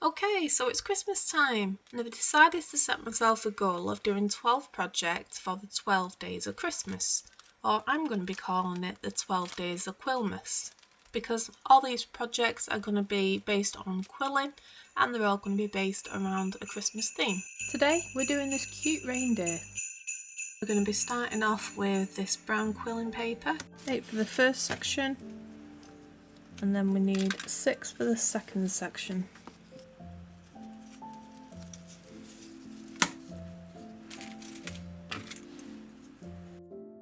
Okay, so it's Christmas time, and I've decided to set myself a goal of doing 12 projects for the 12 days of Christmas, or I'm going to be calling it the 12 Days of Quillmas, because all these projects are going to be based on quilling, and they're all going to be based around a Christmas theme. Today we're doing this cute reindeer. We're going to be starting off with this brown quilling paper, 8 for the first section, and then we need 6 for the second section.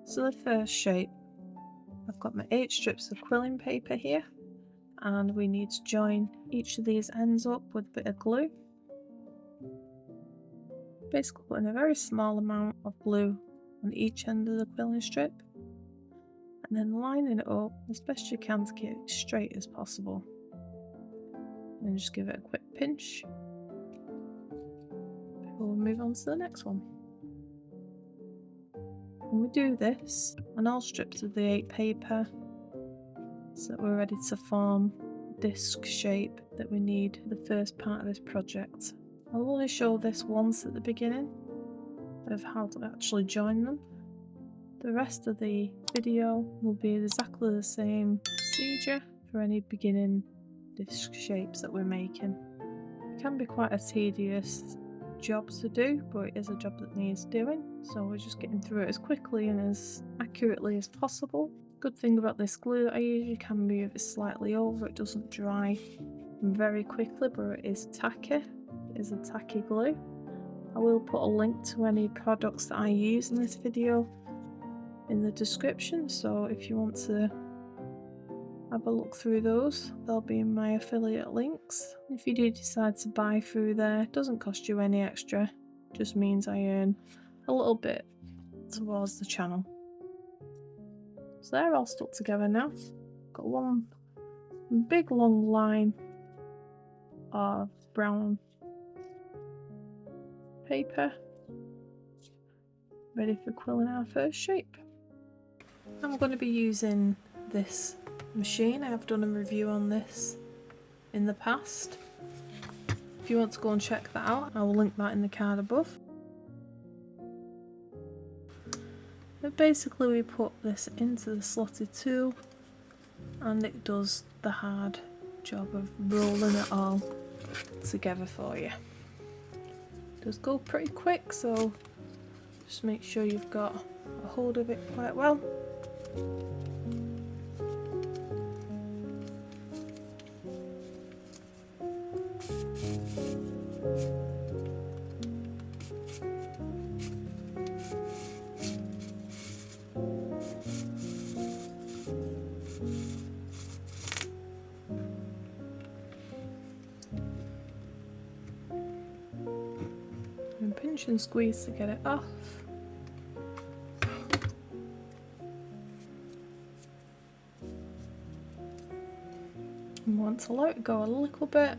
So the first shape, I've got my 8 strips of quilling paper here, and we need to join each of these ends up with a bit of glue. Basically putting a very small amount of glue on each end of the quilling strip, and then lining it up as best you can to get it straight as possible. And just give it a quick pinch before we move on to the next one. And we do this on all strips of the 8 paper so that we're ready to form the disc shape that we need for the first part of this project. I'll only show this once at the beginning of how to actually join them. The rest of the video will be exactly the same procedure for any beginning disc shapes that we're making. It can be quite a tedious job to do, but it is a job that needs doing, so we're just getting through it as quickly and as accurately as possible. Good thing about this glue that I use, you can move it slightly over, it doesn't dry very quickly, but it is tacky. It is a tacky glue. I will put a link to any products that I use in this video in the description, so if you want to have a look through those, they'll be in my affiliate links. If you do decide to buy through there, it doesn't cost you any extra, just means I earn a little bit towards the channel. So they're all stuck together now. Got one big long line of brown paper ready for quilling our first shape. I'm going to be using this machine. I have done a review on this in the past. If you want to go and check that out, I will link that in the card above. But basically we put this into the slotted tool and it does the hard job of rolling it all together for you. It does go pretty quick, so just make sure you've got a hold of it quite well. And pinch and squeeze to get it off. And want to let it go a little bit.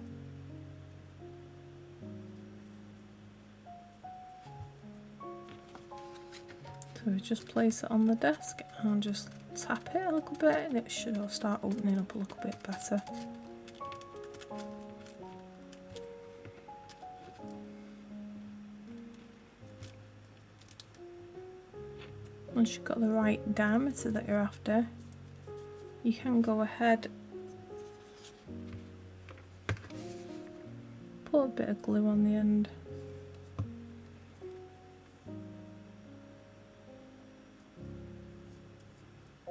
So we just place it on the desk and just tap it a little bit and it should all start opening up a little bit better. Once you've got the right diameter that you're after, you can go ahead, put a bit of glue on the end,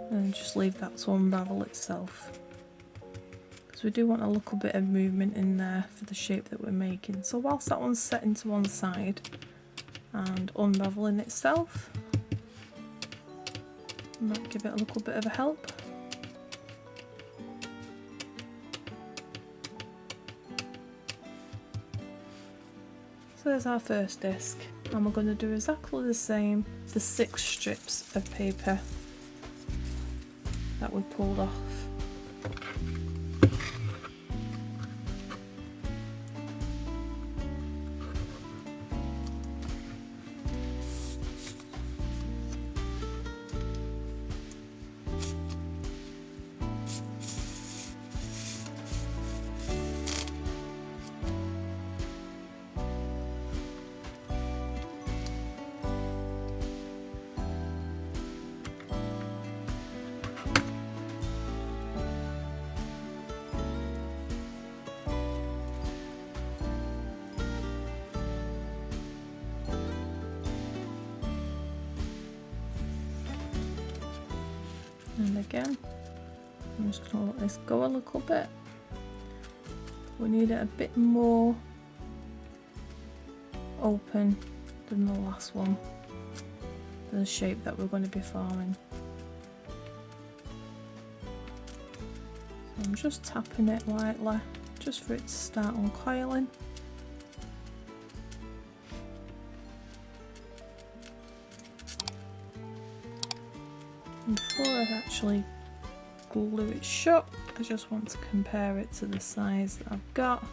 and just leave that to unravel itself, because we do want a little bit of movement in there for the shape that we're making. So whilst that one's setting to one side and unraveling itself, might give it a little bit of a help. So there's our first disc, and we're going to do exactly the same for 6 strips of paper that we pulled off. again. I'm just going to let this go a little bit. We need it a bit more open than the last one, the shape that we're going to be forming. So I'm just tapping it lightly just for it to start uncoiling. Before I actually glue it shut, I just want to compare it to the size that I've got,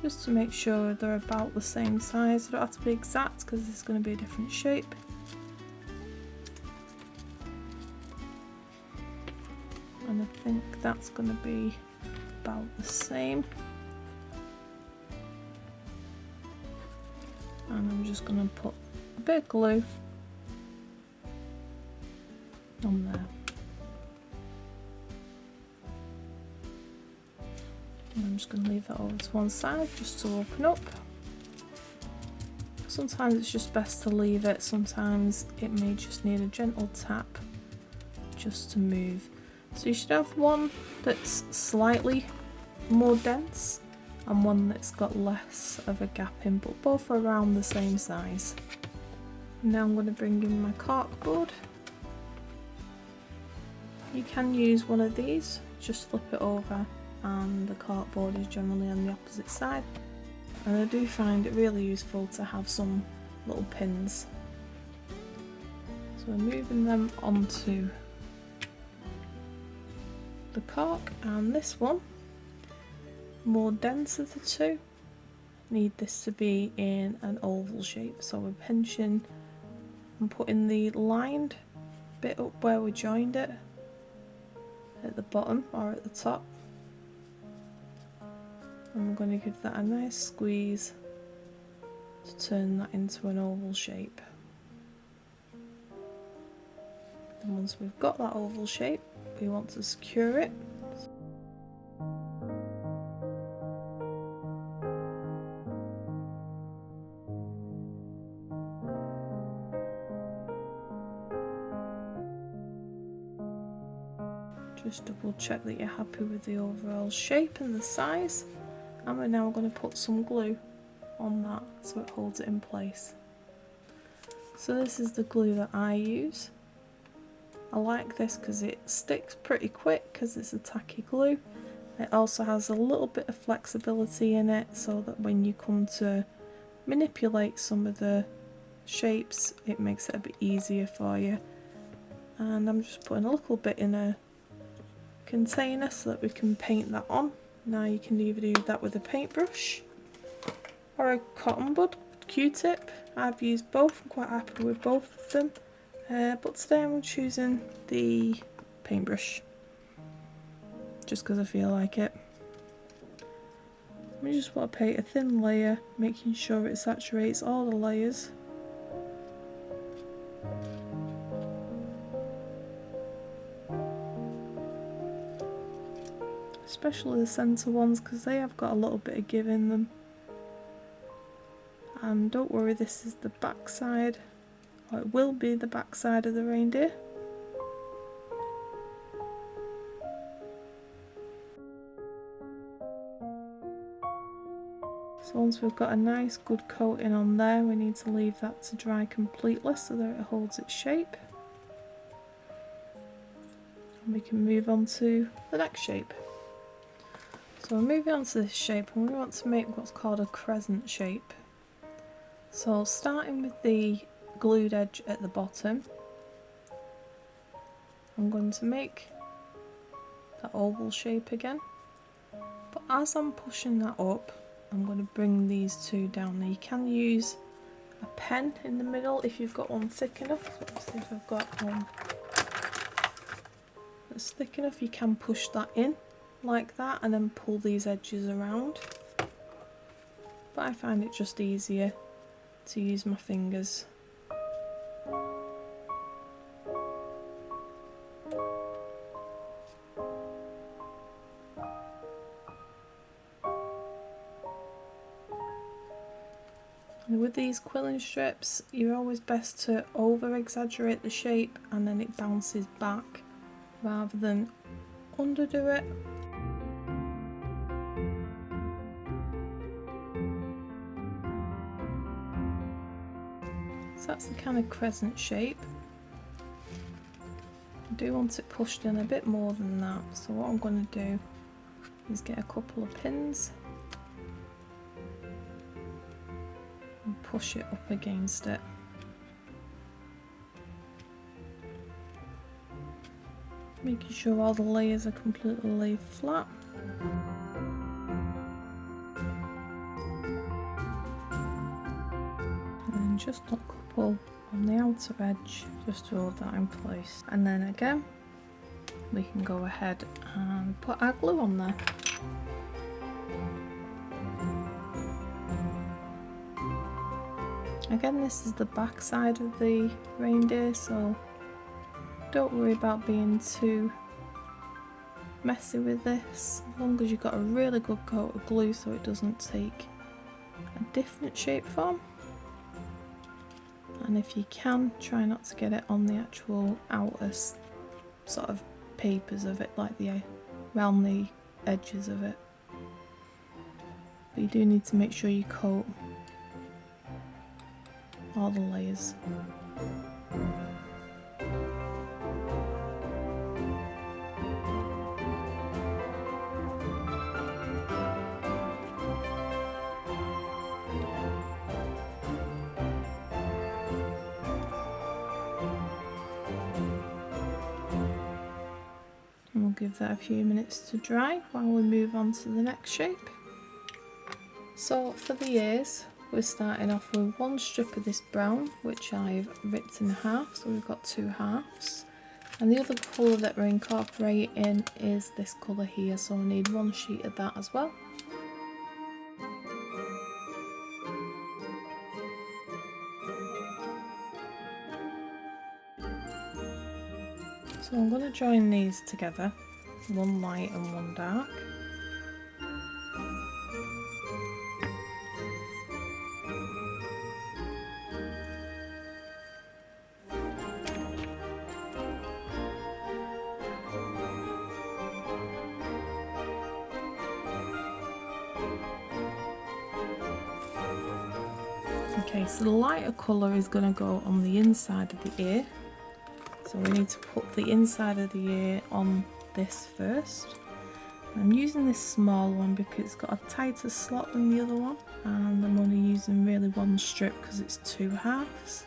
just to make sure they're about the same size. They don't have to be exact because it's going to be a different shape. And I think that's going to be about the same. And I'm just going to put a bit of glue on there. And I'm just going to leave that over to one side just to open up. Sometimes it's just best to leave it, sometimes it may just need a gentle tap just to move. So you should have one that's slightly more dense and one that's got less of a gap in, but both are around the same size. Now I'm going to bring in my corkboard. You can use one of these, just flip it over and the corkboard is generally on the opposite side. And I do find it really useful to have some little pins. So we're moving them onto the cork, and this one, more dense of the two, need this to be in an oval shape. So we're pinching and putting the lined bit up where we joined it at the bottom or at the top, and we're going to give that a nice squeeze to turn that into an oval shape. And once we've got that oval shape, we want to secure it. Just double check that you're happy with the overall shape and the size, and we're now going to put some glue on that so it holds it in place. So this is the glue that I use. I like this because it sticks pretty quick because it's a tacky glue. It also has a little bit of flexibility in it so that when you come to manipulate some of the shapes, it makes it a bit easier for you. And I'm just putting a little bit in a container so that we can paint that on. Now you can either do that with a paintbrush or a cotton bud Q-tip. I've used both, I'm quite happy with both of them. But today I'm choosing the paintbrush just because I feel like it. We just want to paint a thin layer, making sure it saturates all the layers. Especially the centre ones because they have got a little bit of give in them. And don't worry, this is the back side. It will be the back side of the reindeer. So once we've got a nice good coating on there, we need to leave that to dry completely so that it holds its shape. And we can move on to the next shape. So we're moving on to this shape, and we want to make what's called a crescent shape. So starting with the glued edge at the bottom, I'm going to make that oval shape again, but as I'm pushing that up, I'm going to bring these two down. Now you can use a pen in the middle if you've got one thick enough. Let's see if I've got one that's thick enough. You can push that in like that and then pull these edges around, but I find it just easier to use my fingers. And with these quilling strips, you're always best to over exaggerate the shape and then it bounces back rather than underdo it. So that's the kind of crescent shape. I do want it pushed in a bit more than that, so what I'm going to do is get a couple of pins and push it up against it. Making sure all the layers are completely laid flat. And then just a couple on the outer edge just to hold that in place. And then again, we can go ahead and put our glue on there. Again, this is the back side of the reindeer, so don't worry about being too messy with this, as long as you've got a really good coat of glue so it doesn't take a different shape form. And if you can, try not to get it on the actual outer sort of papers of it, like around the edges of it. But you do need to make sure you coat all the layers. And we'll give that a few minutes to dry while we move on to the next shape. So for the ears, we're starting off with one strip of this brown, which I've ripped in half, so we've got two halves. And the other colour that we're incorporating is this colour here, so I need one sheet of that as well. So I'm going to join these together, one light and one dark. Okay, so the lighter colour is going to go on the inside of the ear. So we need to put the inside of the ear on this first. I'm using this small one because it's got a tighter slot than the other one, and I'm only using really one strip because it's two halves.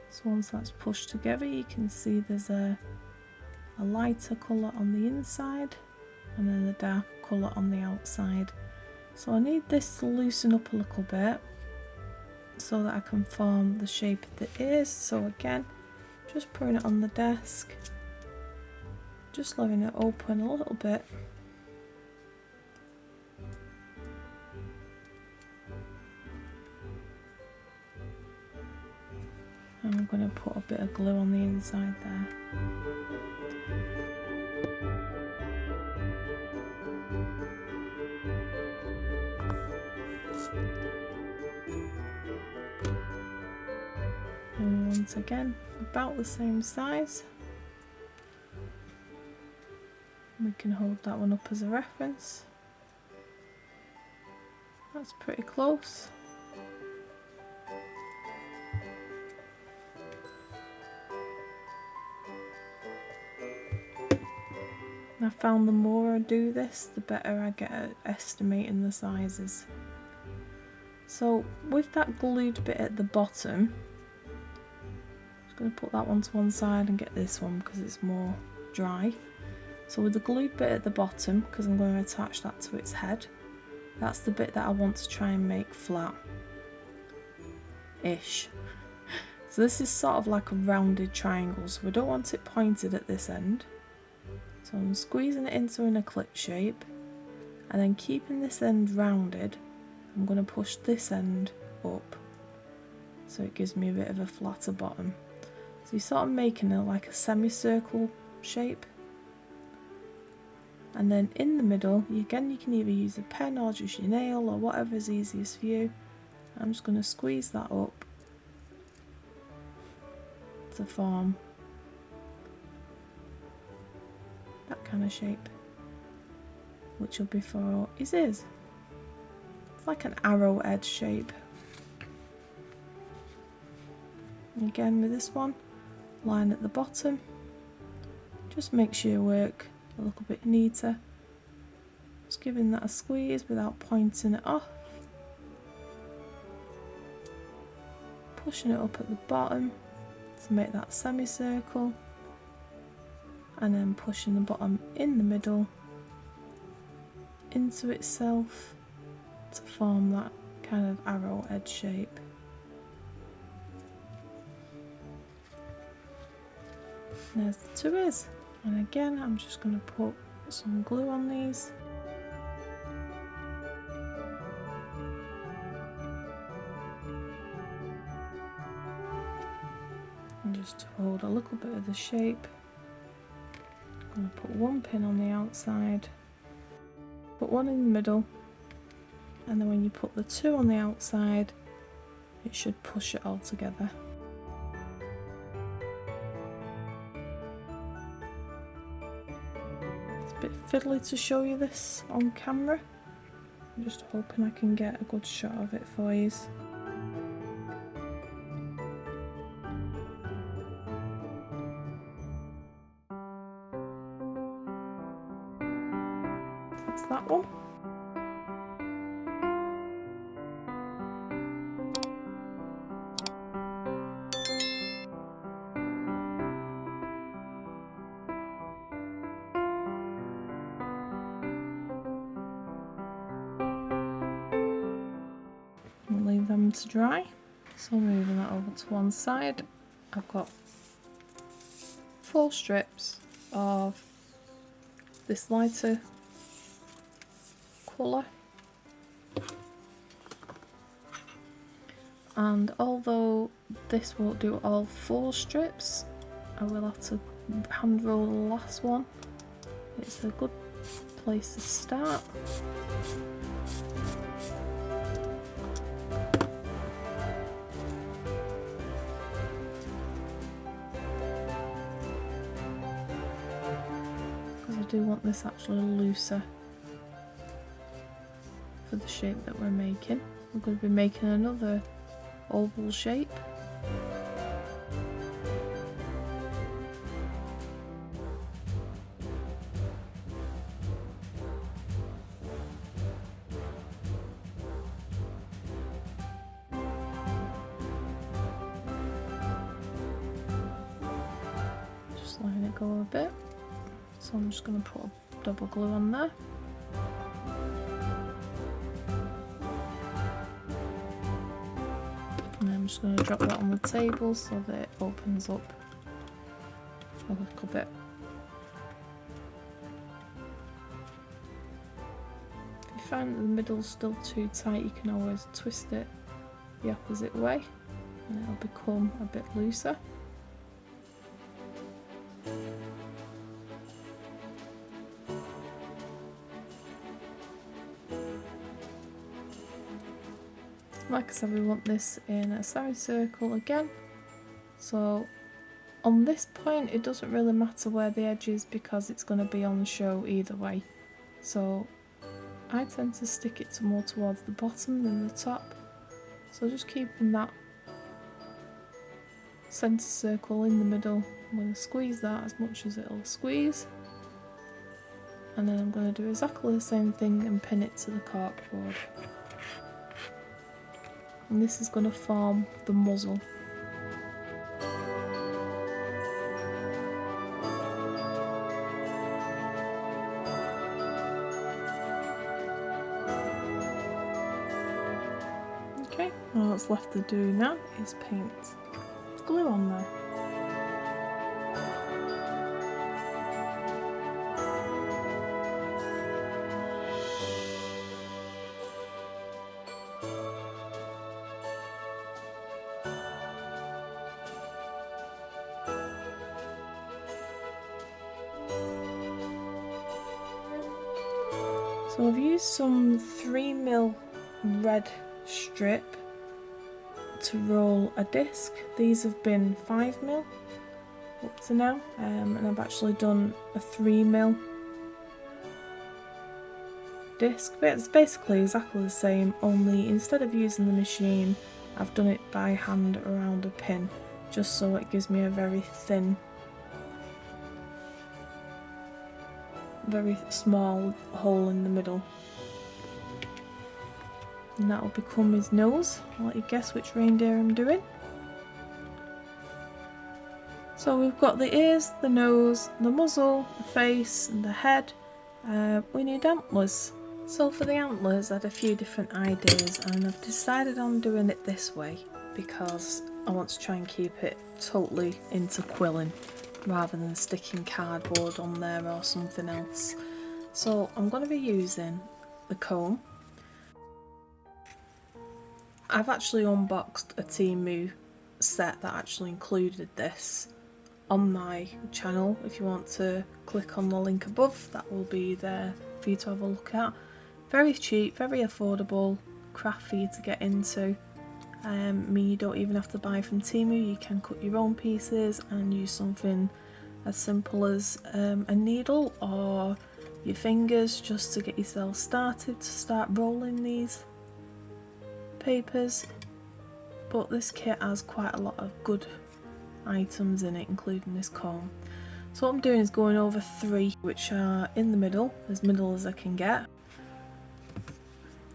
So once that's pushed together, you can see there's a lighter colour on the inside and then a dark colour on the outside. So I need this to loosen up a little bit so that I can form the shape of the ears. So again, just putting it on the desk, just letting it open a little bit. And I'm going to put a bit of glue on the inside there. And once again, about the same size. We can hold that one up as a reference. That's pretty close. I found the more I do this, the better I get at estimating the sizes. So with that glued bit at the bottom, I'm just going to put that one to one side and get this one because it's more dry. So with the glued bit at the bottom, because I'm going to attach that to its head, that's the bit that I want to try and make flat-ish. So this is sort of like a rounded triangle, so we don't want it pointed at this end. So I'm squeezing it into an eclipse shape, and then keeping this end rounded, I'm going to push this end up so it gives me a bit of a flatter bottom. So you're sort of making it like a semicircle shape. And then in the middle, you can either use a pen or just your nail or whatever is easiest for you. I'm just going to squeeze that up to form that kind of shape, which will be for his ears. It's like an arrow edge shape. And again with this one, line at the bottom, just makes your work a little bit neater. Just giving that a squeeze without pointing it off. Pushing it up at the bottom to make that semicircle. And then pushing the bottom in the middle into itself to form that kind of arrow edge shape. And there's the two ears. And again, I'm just going to put some glue on these. And just to hold a little bit of the shape, I'm going to put one pin on the outside, put one in the middle, and then when you put the two on the outside, it should push it all together. Bit fiddly to show you this on camera. I'm just hoping I can get a good shot of it for you. That's that one. I'll leave them to dry. So moving that over to one side, I've got 4 strips of this lighter colour, and although this won't do all 4 strips, I will have to hand roll the last one. It's a good place to start. Because I do want this actually looser for the shape that we're making. We're going to be making another oval shape. Just letting it go a bit. So I'm just going to put a double glue on there. And I'm just going to drop that on the table so that it opens up a little bit. If you find that the middle's still too tight, you can always twist it the opposite way and it'll become a bit looser. Like I said, we want this in a semicircle again, so on this point it doesn't really matter where the edge is because it's going to be on the show either way. So I tend to stick it more towards the bottom than the top, so just keeping that centre circle in the middle. I'm going to squeeze that as much as it'll squeeze, and then I'm going to do exactly the same thing and pin it to the corkboard. And this is going to form the muzzle. Okay, all that's left to do now is paint glue on there. So I've used some 3mm red strip to roll a disc. These have been 5mm up to now, and I've actually done a 3mm disc, but it's basically exactly the same, only instead of using the machine I've done it by hand around a pin, just so it gives me a very thin, very small hole in the middle. And that'll become his nose. I'll let you guess which reindeer I'm doing. So we've got the ears, the nose, the muzzle, the face and the head. We need antlers. So for the antlers I had a few different ideas, and I've decided on doing it this way because I want to try and keep it totally into quilling rather than sticking cardboard on there or something else. So I'm going to be using the comb. I've actually unboxed a Temu set that actually included this on my channel. If you want to click on the link above, that will be there for you to have a look at. Very cheap, very affordable, craft for you to get into. You don't even have to buy from Temu, you can cut your own pieces and use something as simple as a needle or your fingers just to get yourself started to start rolling these papers. But this kit has quite a lot of good items in it, including this comb. So what I'm doing is going over 3 which are in the middle, as middle as I can get.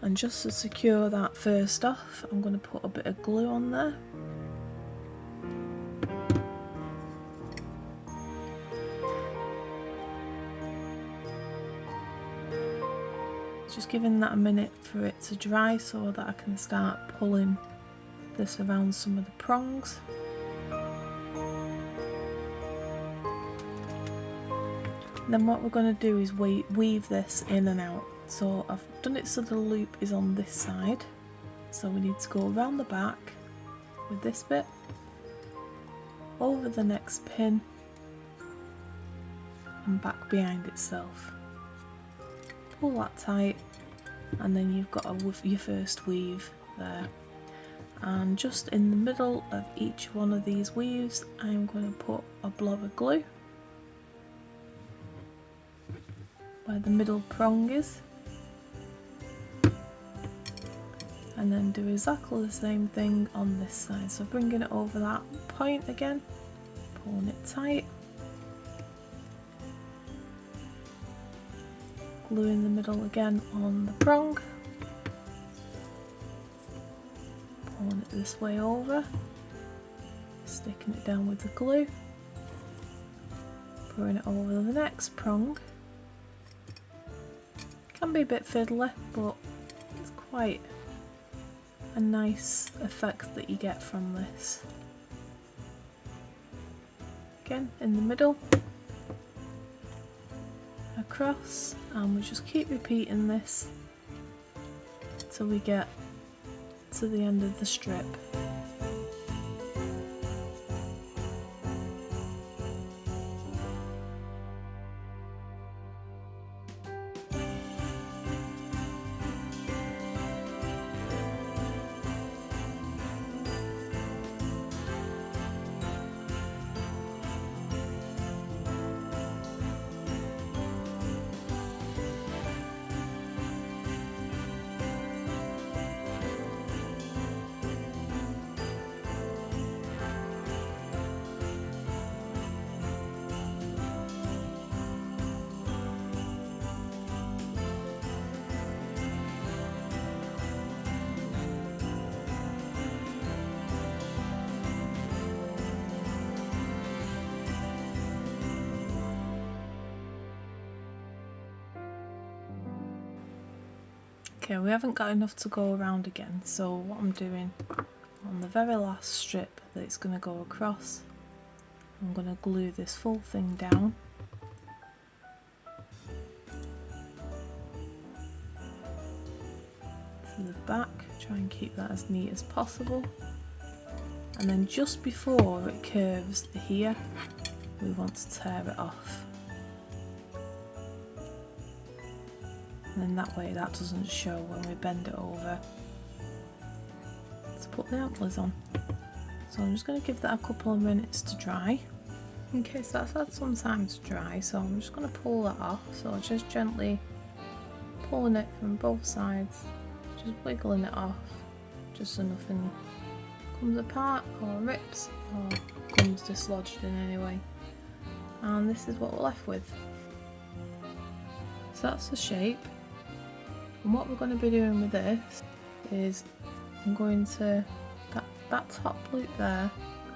And just to secure that first off, I'm going to put a bit of glue on there. Just giving that a minute for it to dry so that I can start pulling this around some of the prongs. Then what we're going to do is weave this in and out. So I've done it so the loop is on this side. So we need to go around the back with this bit, over the next pin and back behind itself. Pull that tight and then you've got your first weave there. And just in the middle of each one of these weaves I'm going to put a blob of glue where the middle prong is, and then do exactly the same thing on this side. So bringing it over that point again, pulling it tight, glue in the middle again on the prong, pulling it this way over, sticking it down with the glue, putting it over the next prong. Can be a bit fiddly, but it's quite a nice effect that you get from this. Again in the middle, across, and we just keep repeating this till we get to the end of the strip. Okay, we haven't got enough to go around again, so what I'm doing on the very last strip that it's going to go across, I'm going to glue this full thing down. To the back, try and keep that as neat as possible. And then just before it curves here, we want to tear it off. and then that way that doesn't show when we bend it over. Let's put the antlers on. So I'm just going to give that a couple of minutes to dry. Okay, so that's had some time to dry, so I'm just going to pull that off. So just gently pulling it from both sides, just wiggling it off, just so nothing comes apart or rips or comes dislodged in any way. And this is what we're left with. So that's the shape. And what we're going to be doing with this is I'm going to, that top loop there,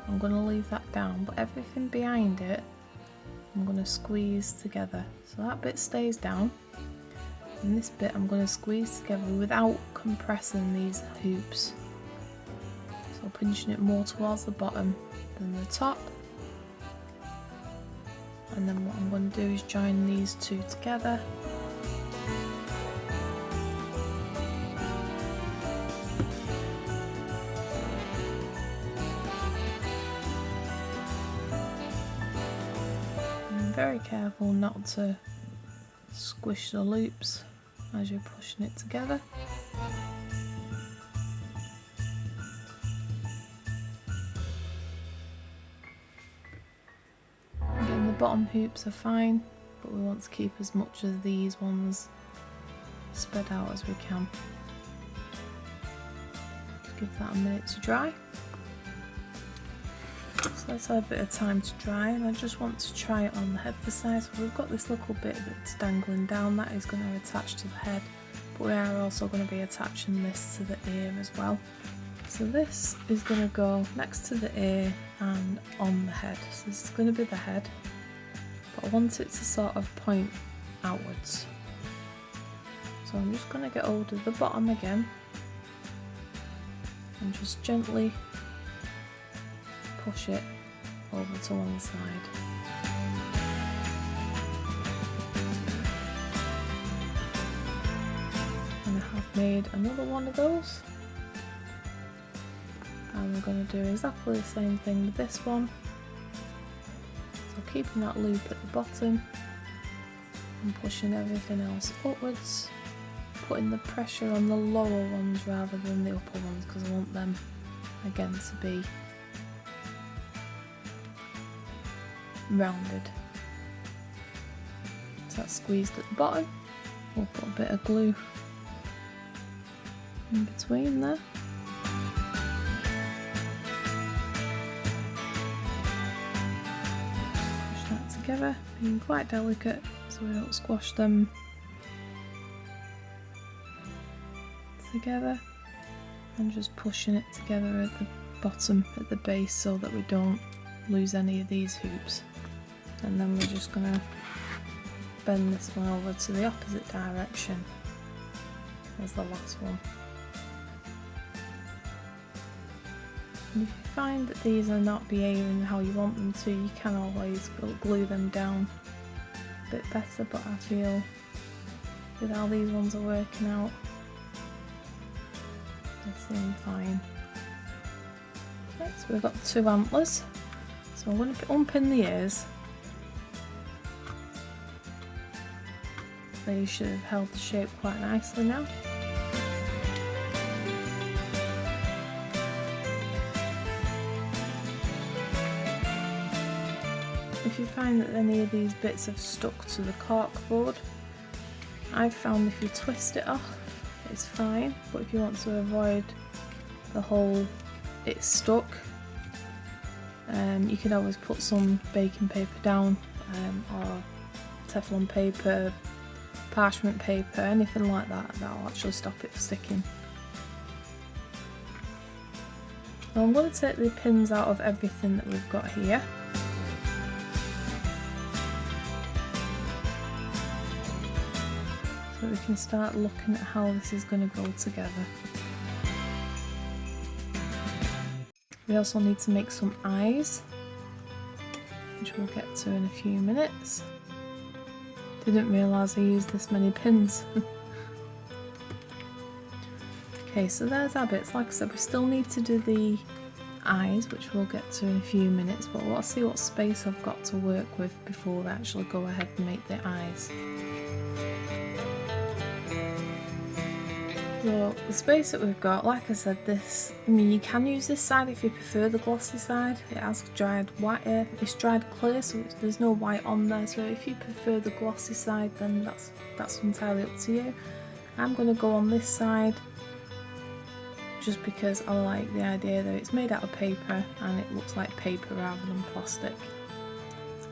I'm going to leave that down, but everything behind it I'm going to squeeze together. So that bit stays down, and this bit I'm going to squeeze together without compressing these hoops. So pinching it more towards the bottom than the top. And then what I'm going to do is join these two together. Very careful not to squish the loops as you're pushing it together. Again, the bottom hoops are fine, but we want to keep as much of these ones spread out as we can. Just give that a minute to dry. So let's have a bit of time to dry, and I just want to try it on the head for size. So we've got this little bit that's dangling down, that is going to attach to the head, but we are also going to be attaching this to the ear as well. So this is going to go next to the ear and on the head. So this is going to be the head, but I want it to sort of point outwards. So I'm just going to get hold of the bottom again and just gently push it over to one side. And I have made another one of those, and we're going to do exactly the same thing with this one. So keeping that loop at the bottom and pushing everything else upwards, putting the pressure on the lower ones rather than the upper ones, because I want them again to be rounded. So that's squeezed at the bottom. We'll put a bit of glue in between there. Push that together, being quite delicate so we don't squash them together, and just pushing it together at the bottom, at the base, so that we don't lose any of these hoops. And then we're just going to bend this one over to the opposite direction as the last one. And if you find that these are not behaving how you want them to, you can always glue them down a bit better, but I feel with how these ones are working out, they seem fine. Okay, so we've got 2 antlers. So I'm going to unpin the ears. They should have held the shape quite nicely now. If you find that any of these bits have stuck to the cork board, I've found if you twist it off, it's fine, but if you want to avoid the whole it's stuck, you can always put some baking paper down, or Teflon paper, parchment paper, anything like that, that'll actually stop it sticking. So I'm going to take the pins out of everything that we've got here. So we can start looking at how this is going to go together. We also need to make some eyes, which we'll get to in a few minutes. Didn't realise I used this many pins. Okay, so there's our bits. Like I said, we still need to do the eyes, which we'll get to in a few minutes, but let's see what space I've got to work with before we actually go ahead and make the eyes. So the space that we've got, like I said, you can use this side if you prefer the glossy side. It has dried white, it's dried clear, so there's no white on there. So if you prefer the glossy side, then that's entirely up to you. I'm going to go on this side just because I like the idea that it's made out of paper and it looks like paper rather than plastic.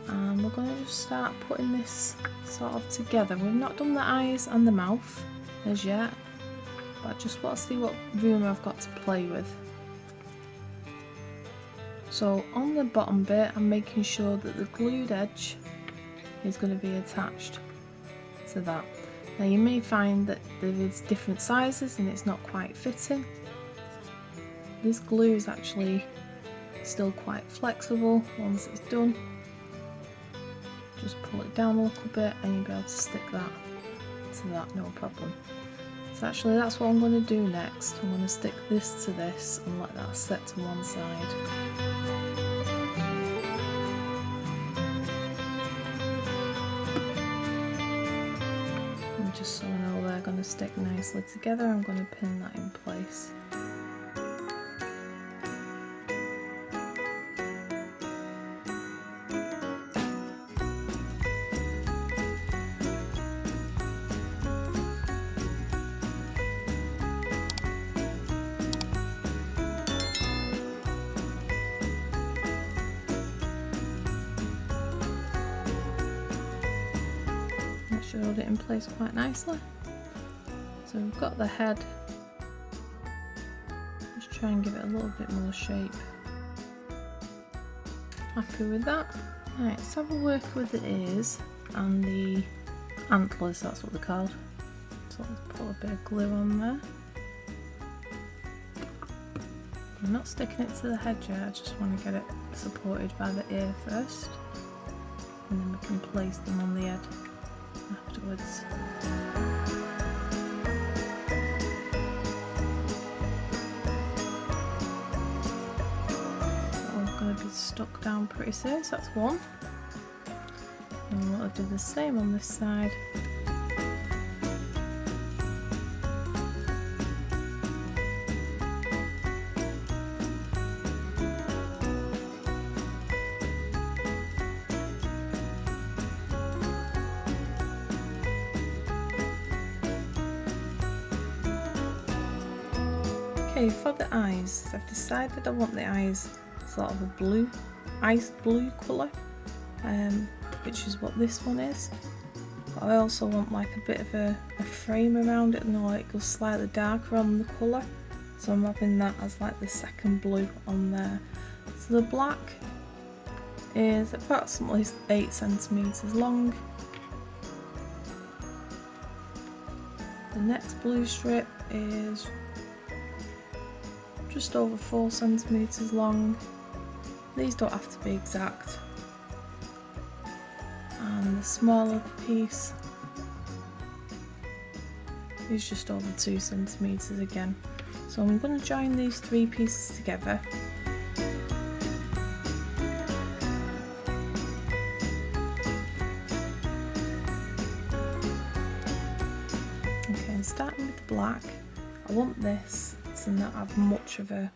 And we're going to just start putting this sort of together. We've not done the eyes and the mouth as yet, but I just want to see what room I've got to play with. So on the bottom bit, I'm making sure that the glued edge is going to be attached to that. Now you may find that there is different sizes and it's not quite fitting. This glue is actually still quite flexible once it's done. Just pull it down a little bit and you'll be able to stick that to that, no problem. So actually that's what I'm going to do next. I'm going to stick this to this and let that set to one side. And just so I know they're going to stick nicely together, I'm going to pin that in place. Hold it in place quite nicely. So we've got the head. Just try and give it a little bit more shape. Happy with that? Right, let's have a work with the ears and the antlers, that's what they're called. So let's put a bit of glue on there. I'm not sticking it to the head yet, I just want to get it supported by the ear first. And then we can place them on the head afterwards. All going to be stuck down pretty soon, so that's one. And we'll do the same on this side. Okay, for the eyes, I've decided I want the eyes sort of a blue, ice blue colour, which is what this one is. But I also want like a bit of a frame around it, and like it goes slightly darker on the colour. So I'm having that as like the second blue on there. So the black is approximately 8 centimetres long. The next blue strip is just over 4 centimetres long. These don't have to be exact. And the smaller piece is just over 2 centimetres again. So I'm going to join these 3 pieces together. Okay, and starting with the black, I want this to not have much of a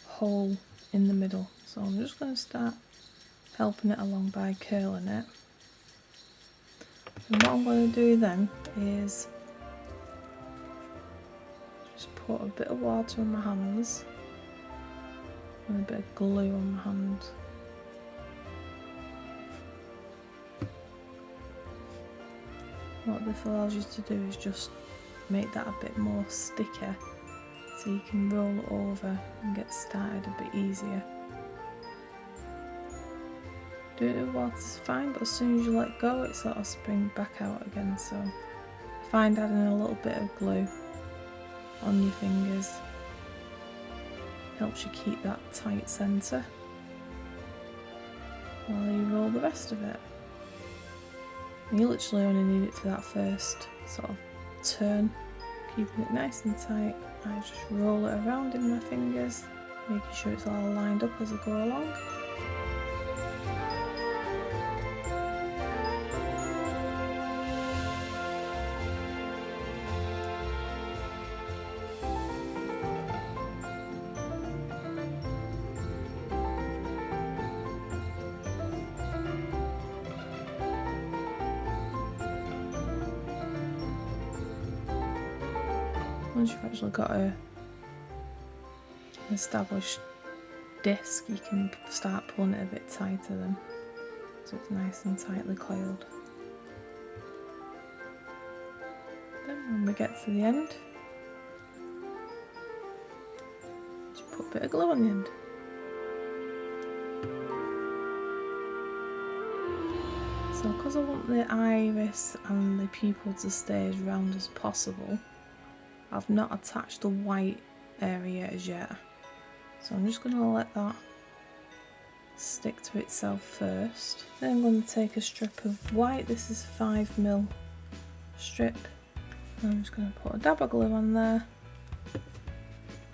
hole in the middle, so I'm just going to start helping it along by curling it. And what I'm going to do then is just put a bit of water on my hands and a bit of glue on my hand. What this allows you to do is just make that a bit more sticky, so you can roll it over and get started a bit easier. Doing it with water's fine, but as soon as you let go, it sort of springs back out again. So find adding a little bit of glue on your fingers helps you keep that tight centre while you roll the rest of it. And you literally only need it for that first sort of turn, keeping it nice and tight. I just roll it around in my fingers, making sure it's all lined up as I go along. once you've actually got an established disc, you can start pulling it a bit tighter then, so it's nice and tightly coiled. Then when we get to the end, just put a bit of glue on the end. So because I want the iris and the pupil to stay as round as possible, I've not attached the white area as yet. So I'm just going to let that stick to itself first. Then I'm going to take a strip of white. This is 5mm strip. And I'm just going to put a dab of glue on there.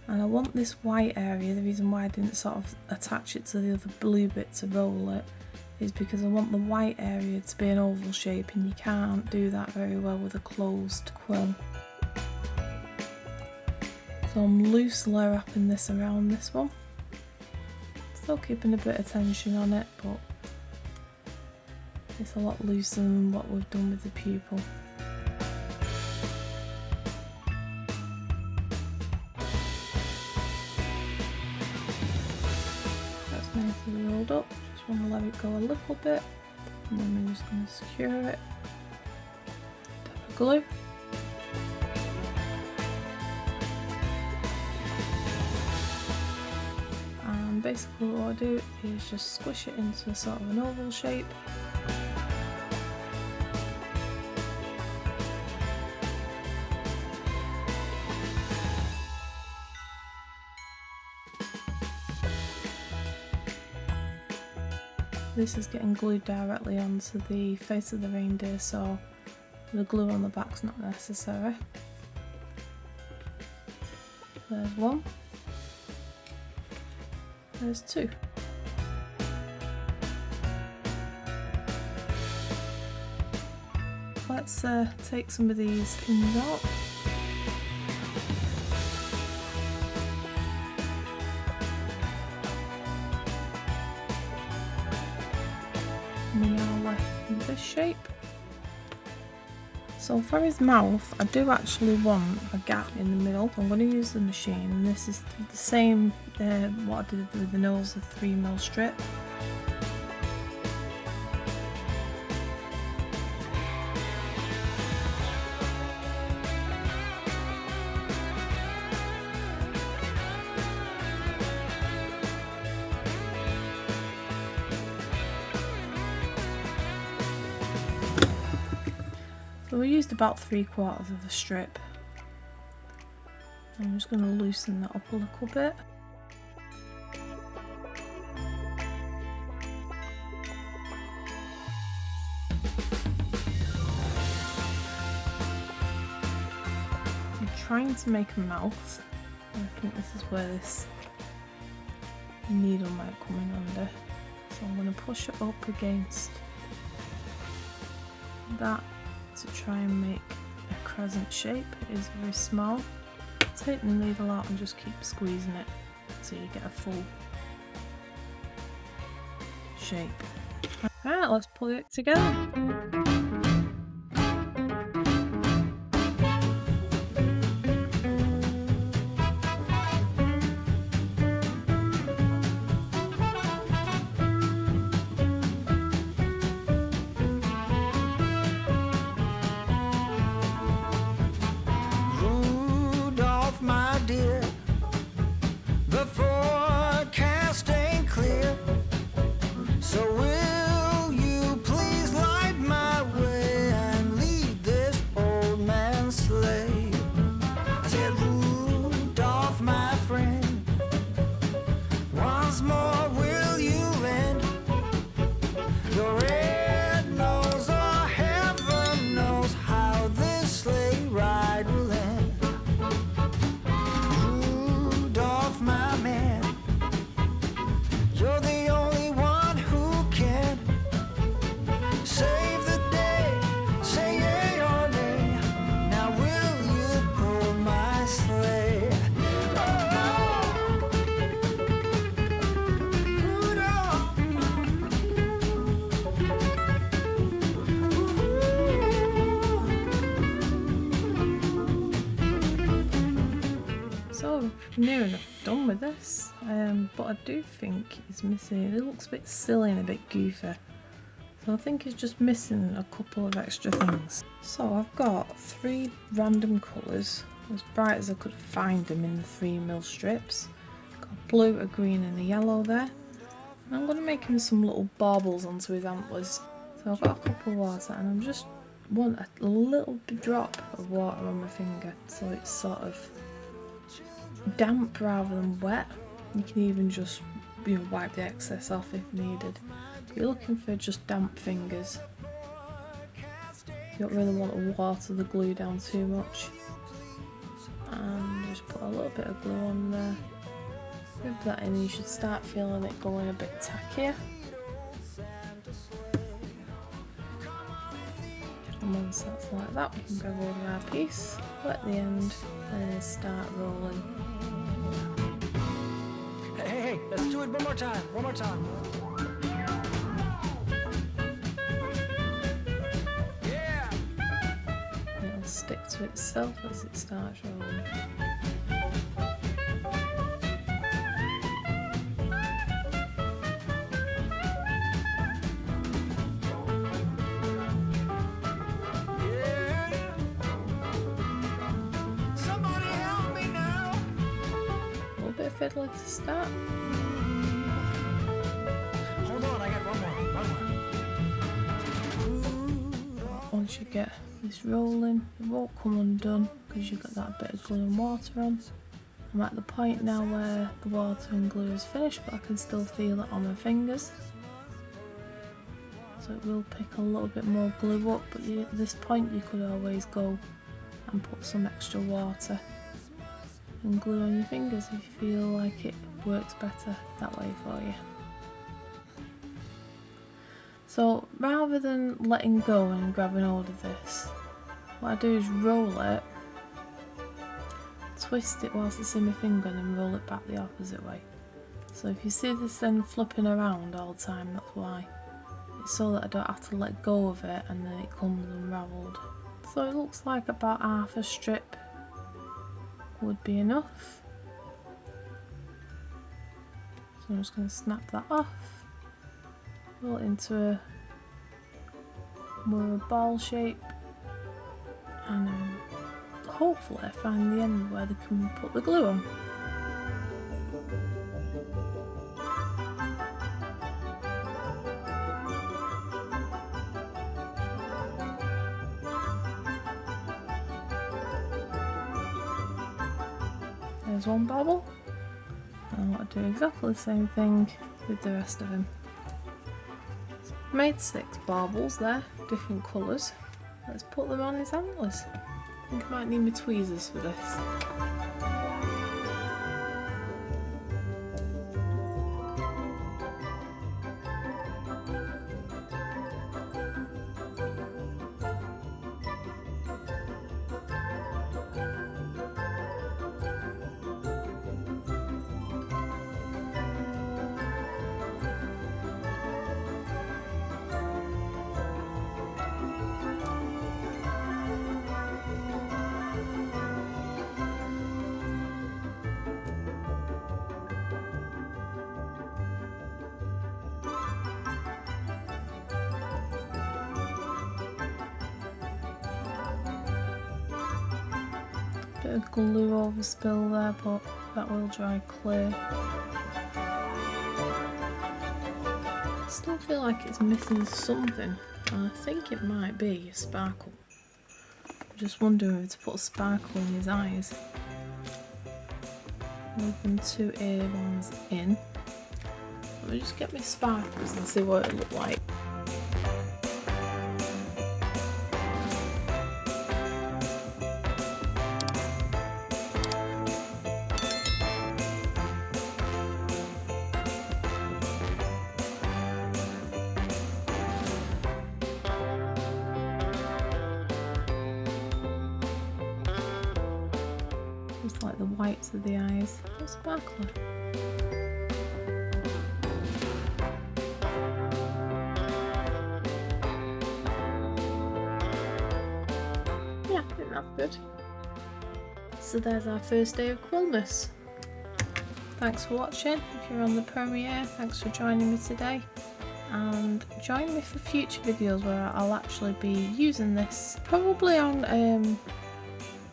And I want this white area, the reason why I didn't sort of attach it to the other blue bit to roll it, is because I want the white area to be an oval shape, and you can't do that very well with a closed quill. So I'm loosely wrapping this around this one. Still keeping a bit of tension on it, but it's a lot looser than what we've done with the pupil. That's nicely rolled up. Just want to let it go a little bit, and then we're just going to secure it. Dab of glue. Basically what I do is just squish it into sort of an oval shape. This is getting glued directly onto the face of the reindeer, so the glue on the back's not necessary. There's one. There's two. Let's take some of these pins out. And we're now left in this shape. So for his mouth, I do actually want a gap in the middle. So I'm going to use the machine, and this is the same what I did with the nose, the 3mm strip. So we used about 3/4 of the strip. I'm just going to loosen that up a little bit. I'm trying to make a mouth. I think this is where this needle might come in under. So I'm going to push it up against that to try and make a crescent shape. It is very small. Take the needle out and just keep squeezing it until you get a full shape. Alright, let's put it together. Rudolph, my dear, the forecast ain't clear, so will you please light my way? So near enough done with this, but I do think it's missing, it looks a bit silly and a bit goofy. So I think it's just missing a couple of extra things. So I've got 3 random colours, as bright as I could find them in the 3 mil strips. Got a blue, a green and a yellow there. And I'm going to make him some little baubles onto his antlers. So I've got a couple of water and I just want a little drop of water on my finger so it's sort of damp rather than wet. You can even just wipe the excess off if needed. You're looking for just damp fingers. You don't really want to water the glue down too much. And just put a little bit of glue on there. With that in, you should start feeling it going a bit tackier. And once that's like that, we can go over our piece, wet the end, and then start rolling. Hey, let's do it one more time. One more time. Yeah. It'll stick to itself as it starts rolling. Fiddler to start. Hold on, I got one more. Once you get this rolling, it won't come undone because you've got that bit of glue and water on. I'm at the point now where the water and glue is finished, but I can still feel it on my fingers. So it will pick a little bit more glue up, but at this point you could always go and put some extra water and glue on your fingers if you feel like it works better that way for you. So rather than letting go and grabbing hold of this, what I do is roll it, twist it whilst it's in my finger and then roll it back the opposite way. So if you see this then flipping around all the time, that's why. It's so that I don't have to let go of it and then it comes unravelled. So it looks like about half a strip would be enough. So I'm just going to snap that off, roll it into more of a ball shape, and then hopefully find the end where they can put the glue on. There's one bobble, and I want to do exactly the same thing with the rest of them. So I've made 6 baubles there, different colours. Let's put them on his antlers. I think I might need my tweezers for this. Bit of glue overspill there, but that will dry clear. I still feel like it's missing something, and I think it might be a sparkle. I'm just wondering if to put a sparkle in his eyes. Move them 2 ear ones in. Let me just get my sparkles and see what it look like. Just like the whites of the eyes, a sparkler. Yeah, I think that's good. So there's our first day of Quillmas. Thanks for watching. If you're on the premiere, thanks for joining me today. And join me for future videos where I'll actually be using this, probably on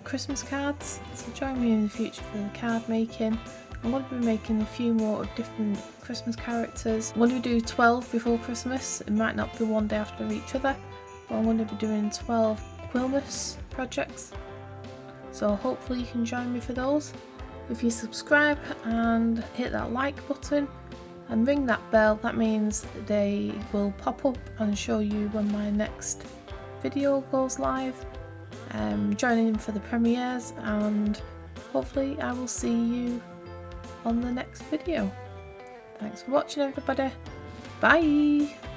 Christmas cards. So join me in the future for the card making. I'm going to be making a few more different Christmas characters. I'm going to do 12 before Christmas. It might not be one day after each other, but I'm going to be doing 12 Quillmas projects. So hopefully you can join me for those. If you subscribe and hit that like button and ring that bell, that means they will pop up and show you when my next video goes live. Join in for the premieres, and hopefully I will see you on the next video. Thanks for watching, everybody. Bye!